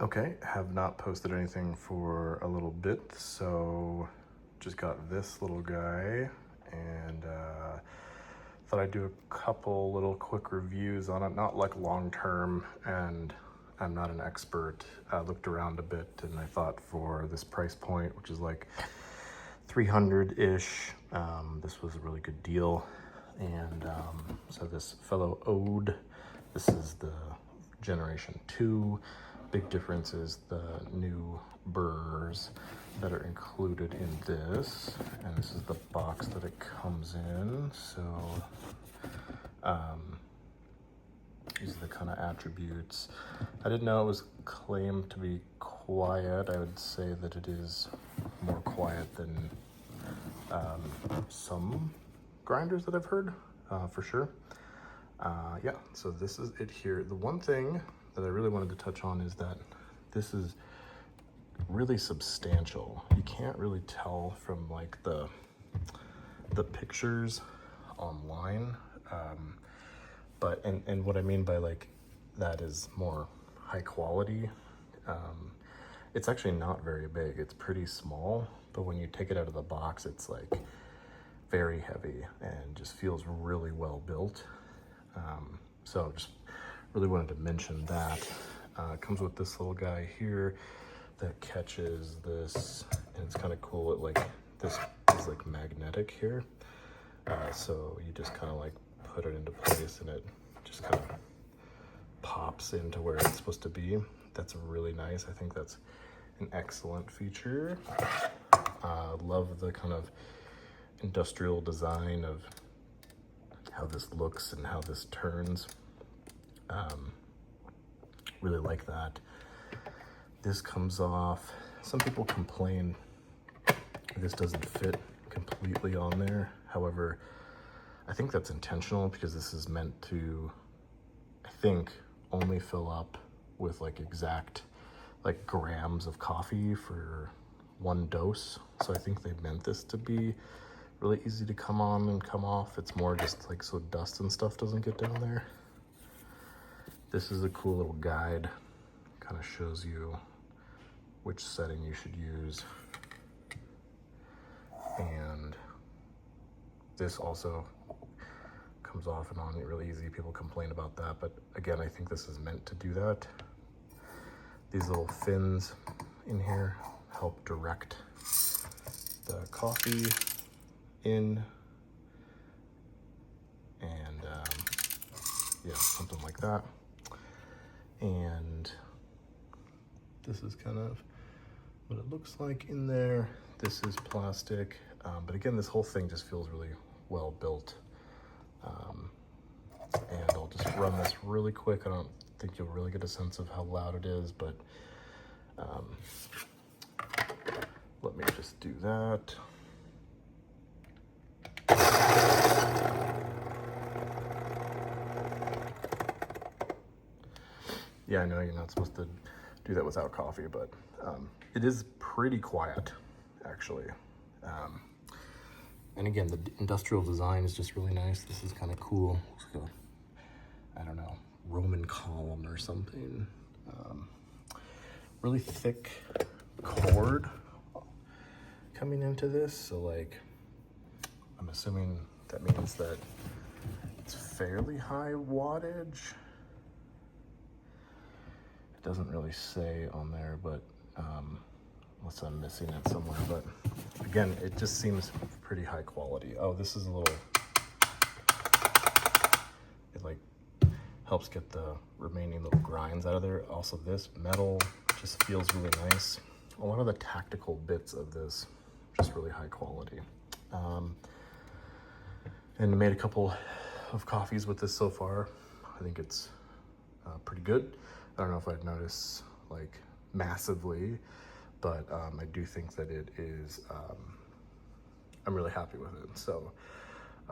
Okay, have not posted anything for a little bit, so just got this little guy and thought I'd do a couple little quick reviews on it, not like long term, and I'm not an expert. I looked around a bit and I thought for this price point, which is like 300-ish, this was a really good deal. And so this fellow Ode, this is the Generation 2. Big difference is the new burrs that are included in this, and this is the box that it comes in. So these are the kind of attributes. I didn't know it was claimed to be quiet. I would say that it is more quiet than some grinders that I've heard, for sure. Yeah, so this is it here. The one thing that I really wanted to touch on is that this is really substantial. You can't really tell from like the pictures online, but and what I mean by like that is more high quality. It's actually not very big. It's pretty small, but when you take it out of the box, it's like very heavy and just feels really well built. So just really wanted to mention that. It comes with this little guy here that catches this, and it's kind of cool. It like, this is like magnetic here. So you just kind of like put it into place and it just kind of pops into where it's supposed to be. That's really nice. I think that's an excellent feature. Love the kind of industrial design of how this looks and how this turns. Really like that. This comes off. Some people complain this doesn't fit completely on there. However, I think that's intentional because this is meant to, I think, only fill up with like exact like grams of coffee for one dose. So I think they meant this to be really easy to come on and come off. It's more just like so dust and stuff doesn't get down there. This is a cool little guide. Kind of shows you which setting you should use. And this also comes off and on really easy. People complain about that, but again, I think this is meant to do that. These little fins in here help direct the coffee in, and yeah, something like that. And this is kind of what it looks like in there. This is plastic, but again, this whole thing just feels really well built. And I'll just run this really quick. I don't think you'll really get a sense of how loud it is, but let me just do that. Yeah, I know you're not supposed to do that without coffee, but it is pretty quiet, actually. And again, the industrial design is just really nice. This is kind of cool. It's like a, I don't know, Roman column or something. Really thick cord coming into this. So like, I'm assuming that means that it's fairly high wattage. It doesn't really say on there, but unless I'm missing it somewhere. But again, it just seems pretty high quality. Oh, this is a little, it like helps get the remaining little grinds out of there. Also, this metal just feels really nice. A lot of the tactical bits of this, just really high quality. And made a couple of coffees with this so far. I think it's pretty good. I don't know if I'd notice like massively, but I do think that it is, I'm really happy with it. So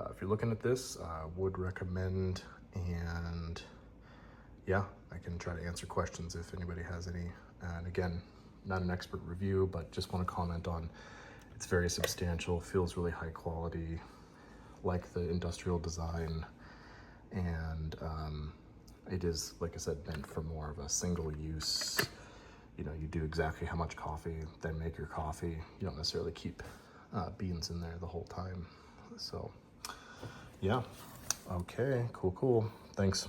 if you're looking at this, I would recommend, and yeah, I can try to answer questions if anybody has any. And again, not an expert review, but just want to comment on it's very substantial, feels really high quality, like the industrial design, and it is, like I said, meant for more of a single use you do exactly how much coffee, then make your coffee. You don't necessarily keep beans in there the whole time. So yeah, okay, cool. Thanks.